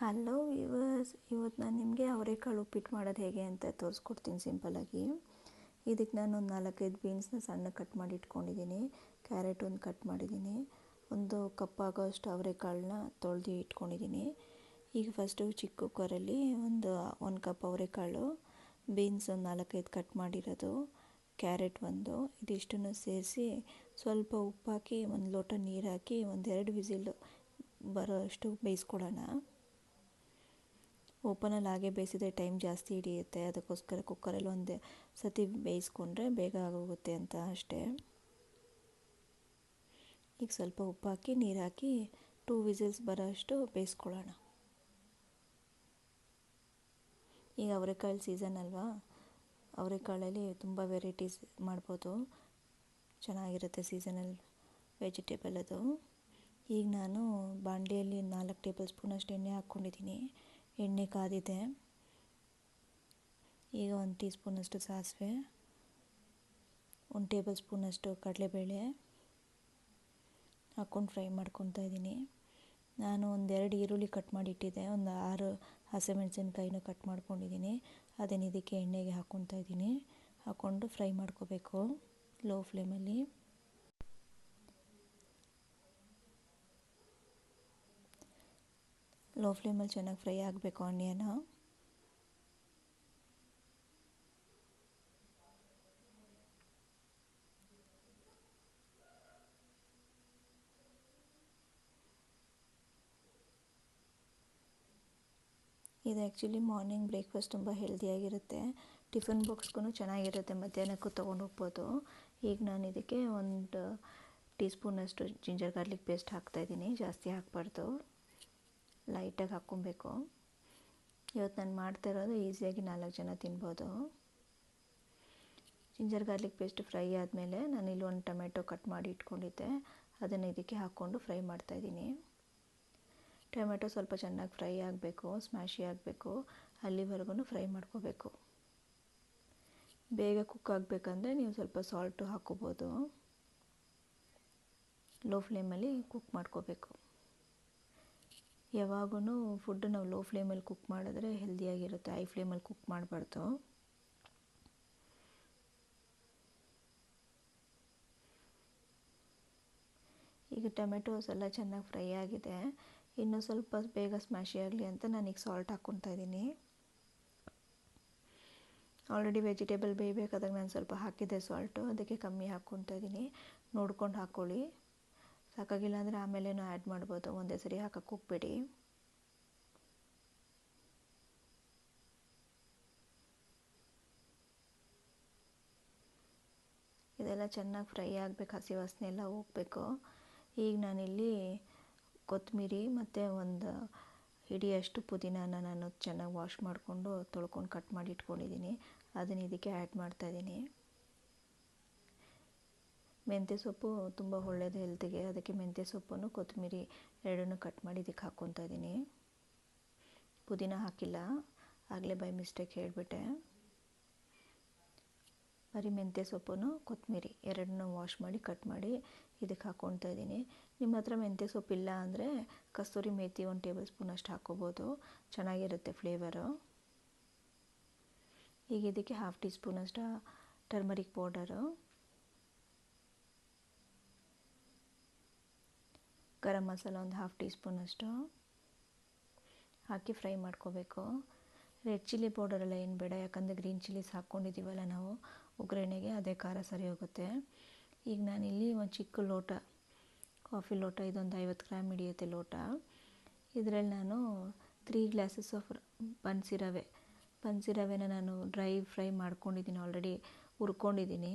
Hello viewers, ಇವತ್ತು ನಾನು ನಿಮಗೆ ಅವರೆಕಾಳು ಉಪ್ಪಿಟ್ಟು ಮಾಡೋದು ಹೇಗೆ ಅಂತ ತೋರಿಸ್ಕೊಡ್ತೀನಿ ಸಿಂಪಲ್ಲಾಗಿ. ಇದಕ್ಕೆ ನಾನು ಒಂದು 4-5 ಬೀನ್ಸ್ನ ಸಣ್ಣ ಕಟ್ ಮಾಡಿ ಇಟ್ಕೊಂಡಿದ್ದೀನಿ. ಕ್ಯಾರೆಟ್ ಒಂದು ಕಟ್ ಮಾಡಿದ್ದೀನಿ. ಒಂದು ಕಪ್ ಆಗೋಷ್ಟು ಅವರೆಕಾಳನ್ನ ತೊಳೆದು ಇಟ್ಕೊಂಡಿದ್ದೀನಿ. ಈಗ ಫಸ್ಟು ಚಿಕ್ಕ ಕುಕ್ಕರಲ್ಲಿ ಒಂದು ಕಪ್ ಅವರೆಕಾಳು, ಬೀನ್ಸ್ ಒಂದು 4-5 ಕಟ್ ಮಾಡಿರೋದು, ಕ್ಯಾರೆಟ್ ಇದಿಷ್ಟನ್ನು ಸೇರಿಸಿ ಸ್ವಲ್ಪ ಉಪ್ಪು ಹಾಕಿ ಒಂದು ಲೋಟ ನೀರು ಹಾಕಿ 1-2 ವಿಸಿಲ್ ಬರೋ ಅಷ್ಟು ಬೇಯಿಸ್ಕೊಡೋಣ. ಓಪನಲ್ಲಿ ಹಾಗೆ ಬೇಯಿಸಿದ್ರೆ ಟೈಮ್ ಜಾಸ್ತಿ ಹಿಡಿಯುತ್ತೆ, ಅದಕ್ಕೋಸ್ಕರ ಕುಕ್ಕರಲ್ಲಿ ಒಂದು ಸತಿ ಬೇಯಿಸ್ಕೊಂಡ್ರೆ ಬೇಗ ಆಗೋಗುತ್ತೆ ಅಂತ ಅಷ್ಟೇ. ಈಗ ಸ್ವಲ್ಪ ಉಪ್ಪು ಹಾಕಿ ನೀರು ಹಾಕಿ 2 ವಿಸಿಲ್ಸ್ ಬರೋ ಅಷ್ಟು ಬೇಯಿಸ್ಕೊಳ್ಳೋಣ. ಈಗ ಅವರೆಕಾಳು ಸೀಸನ್ ಅಲ್ವಾ, ಅವರೆಕಾಳಲ್ಲಿ ತುಂಬ ವೆರೈಟೀಸ್ ಮಾಡ್ಬೋದು, ಚೆನ್ನಾಗಿರುತ್ತೆ ಸೀಸನಲ್ ವೆಜಿಟೇಬಲ್ ಅದು. ಈಗ ನಾನು ಬಾಣಲೆಯಲ್ಲಿ 4 ಟೇಬಲ್ ಸ್ಪೂನಷ್ಟು ಎಣ್ಣೆ ಹಾಕ್ಕೊಂಡಿದ್ದೀನಿ. ಎಣ್ಣೆ ಕಾದಿದೆ. ಈಗ 1 ಟೀ ಸ್ಪೂನಷ್ಟು ಸಾಸಿವೆ, 1 ಟೇಬಲ್ ಸ್ಪೂನಷ್ಟು ಕಡಲೆಬೇಳೆ ಹಾಕ್ಕೊಂಡು ಫ್ರೈ ಮಾಡ್ಕೊತಾ ಇದ್ದೀನಿ. ನಾನು 1-2 ಈರುಳ್ಳಿ ಕಟ್ ಮಾಡಿ ಇಟ್ಟಿದ್ದೆ, 6 ಹಸಿಮೆಣಸಿನ್ಕಾಯಿನೂ ಕಟ್ ಮಾಡ್ಕೊಂಡಿದ್ದೀನಿ. ಅದನ್ನು ಇದಕ್ಕೆ ಎಣ್ಣೆಗೆ ಹಾಕ್ಕೊತಾ ಇದ್ದೀನಿ. ಹಾಕ್ಕೊಂಡು ಫ್ರೈ ಮಾಡ್ಕೋಬೇಕು ಲೋ ಫ್ಲೇಮಲ್ಲಿ. ಲೋ ಫ್ಲೇಮಲ್ಲಿ ಚೆನ್ನಾಗಿ ಫ್ರೈ ಆಗಬೇಕು ಆನಿಯನ್. ಇದು ಆ್ಯಕ್ಚುಲಿ ಮಾರ್ನಿಂಗ್ ಬ್ರೇಕ್ಫಾಸ್ಟ್ ತುಂಬ ಹೆಲ್ದಿಯಾಗಿರುತ್ತೆ, ಟಿಫನ್ ಬಾಕ್ಸ್ಗೂ ಚೆನ್ನಾಗಿರುತ್ತೆ, ಮಧ್ಯಾಹ್ನಕ್ಕೂ ತೊಗೊಂಡು ಹೋಗ್ಬೋದು. ಈಗ ನಾನು ಇದಕ್ಕೆ 1 ಟೀ ಸ್ಪೂನಷ್ಟು ಜಿಂಜರ್ ಗಾರ್ಲಿಕ್ ಪೇಸ್ಟ್ ಹಾಕ್ತಾಯಿದ್ದೀನಿ. ಜಾಸ್ತಿ ಹಾಕಬಾರ್ದು, ಲೈಟಾಗಿ ಹಾಕ್ಕೊಬೇಕು. ಇವತ್ತು ನಾನು ಮಾಡ್ತಾ ಇರೋದು ಈಸಿಯಾಗಿ 4 ಜನ ತಿನ್ಬೋದು. ಜಿಂಜರ್ ಗಾರ್ಲಿಕ್ ಪೇಸ್ಟ್ ಫ್ರೈ ಆದಮೇಲೆ ನಾನು ಇಲ್ಲಿ 1 ಟೊಮೆಟೊ ಕಟ್ ಮಾಡಿ ಇಟ್ಕೊಂಡಿದ್ದೆ, ಅದನ್ನು ಇದಕ್ಕೆ ಹಾಕ್ಕೊಂಡು ಫ್ರೈ ಮಾಡ್ತಾಯಿದ್ದೀನಿ. ಟೊಮೆಟೊ ಸ್ವಲ್ಪ ಚೆನ್ನಾಗಿ ಫ್ರೈ ಆಗಬೇಕು, ಸ್ಮ್ಯಾಶಿ ಆಗಬೇಕು, ಅಲ್ಲಿವರೆಗೂ ಫ್ರೈ ಮಾಡ್ಕೋಬೇಕು. ಬೇಗ ಕುಕ್ ಆಗಬೇಕಂದ್ರೆ ನೀವು ಸ್ವಲ್ಪ ಸಾಲ್ಟು ಹಾಕ್ಕೋಬೋದು. ಲೋ ಫ್ಲೇಮಲ್ಲಿ ಕುಕ್ ಮಾಡ್ಕೋಬೇಕು. ಯಾವಾಗೂ ಫುಡ್ ನಾವು ಲೋ ಫ್ಲೇಮಲ್ಲಿ ಕುಕ್ ಮಾಡಿದ್ರೆ ಹೆಲ್ದಿಯಾಗಿರುತ್ತೆ, ಹೈ ಫ್ಲೇಮಲ್ಲಿ ಕುಕ್ ಮಾಡಬಾರ್ದು. ಈಗ ಟೊಮೆಟೊಸ್ ಎಲ್ಲ ಚೆನ್ನಾಗಿ ಫ್ರೈ ಆಗಿದೆ. ಇನ್ನೂ ಸ್ವಲ್ಪ ಬೇಗ ಸ್ಮ್ಯಾಶಿ ಆಗಲಿ ಅಂತ ನಾನೀಗ ಸಾಲ್ಟ್ ಹಾಕ್ಕೊತಾ ಇದ್ದೀನಿ. ಆಲ್ರೆಡಿ ವೆಜಿಟೇಬಲ್ ಬೇಯಬೇಕಾದಾಗ ನಾನು ಸ್ವಲ್ಪ ಹಾಕಿದ್ದೆ ಸಾಲ್ಟು, ಅದಕ್ಕೆ ಕಮ್ಮಿ ಹಾಕ್ಕೊತಾ ಇದ್ದೀನಿ. ನೋಡ್ಕೊಂಡು ಹಾಕ್ಕೊಳ್ಳಿ, ಸಾಕಾಗಿಲ್ಲ ಅಂದರೆ ಆಮೇಲೇನೂ ಆ್ಯಡ್ ಮಾಡ್ಬೋದು, ಒಂದೇ ಸರಿ ಹಾಕಕ್ಕೆ ಹೋಗಬೇಡಿ. ಇದೆಲ್ಲ ಚೆನ್ನಾಗಿ ಫ್ರೈ ಆಗಬೇಕು, ಹಸಿ ವಾಸನೆ ಎಲ್ಲ ಹೋಗಬೇಕು. ಈಗ ನಾನಿಲ್ಲಿ ಕೊತ್ತಂಬರಿ ಮತ್ತು 1 ಹಿಡಿಯಷ್ಟು ಪುದೀನಾನ ನಾನು ಚೆನ್ನಾಗಿ ವಾಶ್ ಮಾಡಿಕೊಂಡು ತೊಳ್ಕೊಂಡು ಕಟ್ ಮಾಡಿ ಇಟ್ಕೊಂಡಿದ್ದೀನಿ, ಅದನ್ನು ಇದಕ್ಕೆ ಆ್ಯಡ್ ಮಾಡ್ತಾಯಿದ್ದೀನಿ. ಮೆಂತ್ಯ ಸೊಪ್ಪು ತುಂಬ ಒಳ್ಳೆಯದು ಹೆಲ್ತಿಗೆ, ಅದಕ್ಕೆ ಮೆಂತ್ಯ ಸೊಪ್ಪನ್ನು ಕೊತ್ತಂಬರಿ ಎರಡನ್ನೂ ಕಟ್ ಮಾಡಿ ಇದಕ್ಕೆ ಹಾಕ್ಕೊತಾ ಇದ್ದೀನಿ. ಪುದೀನ ಹಾಕಿಲ್ಲ, ಆಗಲೇ ಬೈ ಮಿಸ್ಟೇಕ್ ಹೇಳಿಬಿಟ್ಟೆ. ಬರೀ ಮೆಂತ್ಯ ಸೊಪ್ಪನ್ನು ಕೊತ್ತಂಬರಿ ಎರಡನ್ನೂ ವಾಶ್ ಮಾಡಿ ಕಟ್ ಮಾಡಿ ಇದಕ್ಕೆ ಹಾಕ್ಕೊತಾ ಇದ್ದೀನಿ. ನಿಮ್ಮ ಹತ್ರ ಮೆಂತ್ಯ ಸೊಪ್ಪು ಇಲ್ಲ ಅಂದರೆ ಕಸ್ತೂರಿ ಮೇಥಿ 1 ಟೇಬಲ್ ಸ್ಪೂನಷ್ಟು ಹಾಕ್ಕೋಬೋದು, ಚೆನ್ನಾಗಿರುತ್ತೆ ಫ್ಲೇವರು. ಈಗ ಇದಕ್ಕೆ 1/2 ಟೀ ಸ್ಪೂನಷ್ಟು turmeric powder, garam masala 1/2 tea ಸ್ಪೂನಷ್ಟು ಹಾಕಿ ಫ್ರೈ ಮಾಡ್ಕೋಬೇಕು. ರೆಡ್ ಚಿಲ್ಲಿ ಪೌಡರೆಲ್ಲ ಏನು ಬೇಡ, ಯಾಕಂದರೆ ಗ್ರೀನ್ ಚಿಲ್ಲೀಸ್ ಹಾಕ್ಕೊಂಡಿದ್ದೀವಲ್ಲ ನಾವು ಒಗ್ಗರಣೆಗೆ, ಅದೇ ಖಾರ ಸರಿ ಹೋಗುತ್ತೆ. ಈಗ ನಾನಿಲ್ಲಿ ಒಂದು ಚಿಕ್ಕ ಲೋಟ, ಕಾಫಿ ಲೋಟ, ಇದೊಂದು 50 ಗ್ರಾಮ್ ಹಿಡಿಯುತ್ತೆ ಲೋಟ, ಇದರಲ್ಲಿ ನಾನು 3 ಗ್ಲಾಸಸ್ ಆಫ್ ಬನ್ಸಿ ರವೆನ ನಾನು ಡ್ರೈ ಫ್ರೈ ಮಾಡ್ಕೊಂಡಿದ್ದೀನಿ, ಆಲ್ರೆಡಿ ಹುರ್ಕೊಂಡಿದ್ದೀನಿ.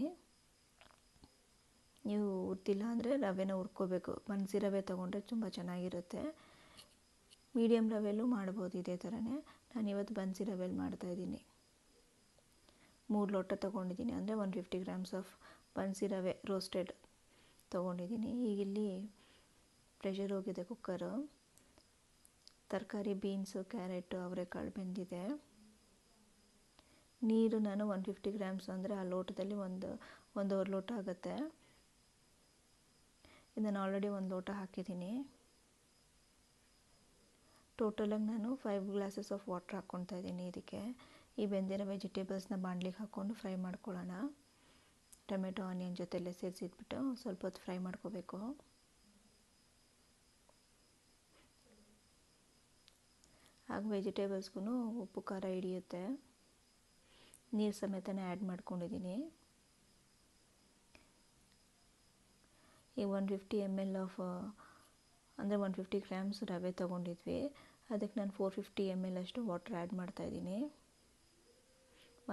ನೀವು ಹುರ್ತಿಲ್ಲ ಅಂದರೆ ರವೆನ ಹುರ್ಕೋಬೇಕು. ಬನ್ಸಿ ರವೆ ತೊಗೊಂಡ್ರೆ ತುಂಬ ಚೆನ್ನಾಗಿರುತ್ತೆ. ಮೀಡಿಯಮ್ ರವೆಲ್ಲೂ ಮಾಡ್ಬೋದು ಇದೇ ಥರನೇ. ನಾನಿವತ್ತು ಬನ್ಸಿ ರವೆಯಲ್ಲಿ ಮಾಡ್ತಾಯಿದ್ದೀನಿ. 3 ಲೋಟ ತೊಗೊಂಡಿದ್ದೀನಿ, ಅಂದರೆ 150 ಗ್ರಾಮ್ಸ್ ಆಫ್ ಬನ್ಸಿ ರವೆ ರೋಸ್ಟೆಡ್ ತೊಗೊಂಡಿದ್ದೀನಿ. ಈಗಿಲ್ಲಿ ಪ್ರೆಷರ್ ಹೋಗಿದೆ ಕುಕ್ಕರು. ತರಕಾರಿ ಬೀನ್ಸು, ಕ್ಯಾರೆಟು, ಅವರೆಕಾಳು ಬೆಂದಿದೆ. ನೀರು ನಾನು 150 ಗ್ರಾಮ್ಸ್ ಅಂದರೆ ಆ ಲೋಟದಲ್ಲಿ 1.5 ಲೋಟ ಆಗುತ್ತೆ. ಇದನ್ನು ಆಲ್ರೆಡಿ 1 ಲೋಟ ಹಾಕಿದ್ದೀನಿ. ಟೋಟಲಾಗಿ ನಾನು 5 ಗ್ಲಾಸಸ್ ಆಫ್ ವಾಟರ್ ಹಾಕ್ಕೊತಾ ಇದ್ದೀನಿ ಇದಕ್ಕೆ. ಈ ಬೆಂದಿರೋ ವೆಜಿಟೇಬಲ್ಸ್ನ ಬಾಣಲಿಗೆ ಹಾಕ್ಕೊಂಡು ಫ್ರೈ ಮಾಡ್ಕೊಳ್ಳೋಣ. ಟೊಮೆಟೊ ಆನಿಯನ್ ಜೊತೆಲೆ ಸೇರಿಸಿಟ್ಬಿಟ್ಟು ಸ್ವಲ್ಪ ಹೊತ್ತು ಫ್ರೈ ಮಾಡ್ಕೋಬೇಕು. ಆಗ ವೆಜಿಟೇಬಲ್ಸ್ಗೂ ಉಪ್ಪು ಖಾರ ಹಿಡಿಯುತ್ತೆ. ನೀರು ಸಮೇತನೇ ಆ್ಯಡ್ ಮಾಡ್ಕೊಂಡಿದ್ದೀನಿ. ಈ 150 ml ಆಫ್ ಅಂದರೆ 150 ಗ್ರಾಮ್ಸ್ ರವೆ ತೊಗೊಂಡಿದ್ವಿ. ಅದಕ್ಕೆ ನಾನು 450 ml ಅಷ್ಟು ವಾಟರ್ ಆ್ಯಡ್ ಮಾಡ್ತಾಯಿದ್ದೀನಿ.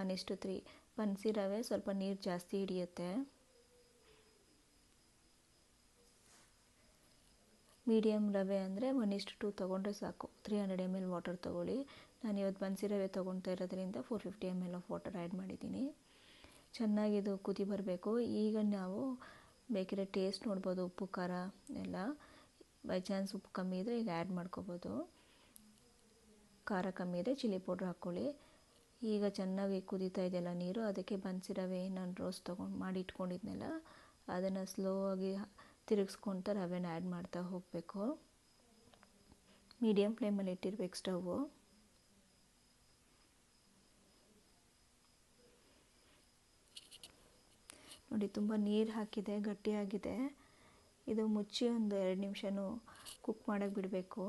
1:3. ಬನ್ಸಿ ರವೆ ಸ್ವಲ್ಪ ನೀರು ಜಾಸ್ತಿ ಹಿಡಿಯುತ್ತೆ. ಮೀಡಿಯಮ್ ರವೆ ಅಂದರೆ 1:2 ತೊಗೊಂಡ್ರೆ ಸಾಕು. 300 ml ವಾಟರ್ ತೊಗೊಳ್ಳಿ. ನಾನು ಇವತ್ತು ಬನ್ಸಿ ರವೆ ತೊಗೊಳ್ತಾ ಇರೋದ್ರಿಂದ 450 ml ಆಫ್ ವಾಟರ್ ಆ್ಯಡ್ ಮಾಡಿದ್ದೀನಿ. ಚೆನ್ನಾಗಿದು ಕುದಿ ಬರಬೇಕು. ಈಗ ನಾವು ಬೇಕಿದ್ರೆ ಟೇಸ್ಟ್ ನೋಡ್ಬೋದು, ಉಪ್ಪು ಖಾರ ಎಲ್ಲ. ಬೈ ಚಾನ್ಸ್ ಉಪ್ಪು ಕಮ್ಮಿ ಇದ್ದರೆ ಈಗ ಆ್ಯಡ್ ಮಾಡ್ಕೋಬೋದು. ಖಾರ ಕಮ್ಮಿ ಇದ್ದರೆ ಚಿಲ್ಲಿ ಪೌಡ್ರ್ ಹಾಕ್ಕೊಳ್ಳಿ. ಈಗ ಚೆನ್ನಾಗಿ ಕುದೀತಾ ಇದೆಯಲ್ಲ ನೀರು, ಅದಕ್ಕೆ ಬನ್ಸಿ ರವೆ ನಾನು ರೋಸ್ಟ್ ಮಾಡಿ ಇಟ್ಕೊಂಡಿದ್ನಲ್ಲ ಅದನ್ನು ಸ್ಲೋ ಆಗಿ ತಿರುಗಿಸ್ಕೊತ ರವೆನ ಆ್ಯಡ್ ಮಾಡ್ತಾ ಹೋಗಬೇಕು. ಮೀಡಿಯಮ್ ಫ್ಲೇಮಲ್ಲಿ ಇಟ್ಟಿರ್ಬೇಕು ಸ್ಟವ್ವು. ನೋಡಿ ತುಂಬ ನೀರು ಹಾಕಿದೆ, ಗಟ್ಟಿಯಾಗಿದೆ. ಇದು ಮುಚ್ಚಿ ಒಂದು 2 ನಿಮಿಷನೂ ಕುಕ್ ಮಾಡೋಕ್ಕೆ ಬಿಡಬೇಕು.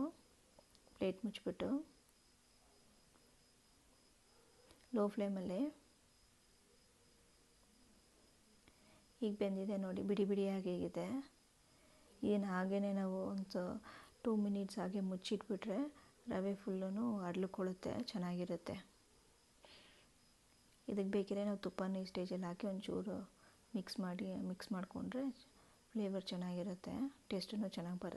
ಪ್ಲೇಟ್ ಮುಚ್ಚಿಬಿಟ್ಟು ಲೋ ಫ್ಲೇಮಲ್ಲಿ. ಈಗ ಬೆಂದಿದೆ ನೋಡಿ, ಬಿಡಿ ಬಿಡಿಯಾಗಿ ಇದೆ. ಏನು ಹಾಗೇ ನಾವು ಒಂದು 2 ಮಿನಿಟ್ಸ್ ಹಾಗೆ ಮುಚ್ಚಿಟ್ಬಿಟ್ರೆ ರವೆ ಫುಲ್ಲೂ ಅರಳ್ಕೊಳ್ಳುತ್ತೆ, ಚೆನ್ನಾಗಿರುತ್ತೆ. ಇದಕ್ಕೆ ಬೇಕಿದ್ರೆ ನಾವು ತುಪ್ಪನ ಈ ಸ್ಟೇಜಲ್ಲಿ ಹಾಕಿ ಒಂಚೂರು ಮಿಕ್ಸ್ ಮಾಡಿಕೊಂಡ್ರೆ ಫ್ಲೇವರ್ ಚೆನ್ನಾಗಿರುತ್ತೆ, ಟೇಸ್ಟೂ ಚೆನ್ನಾಗಿ ಬರುತ್ತೆ.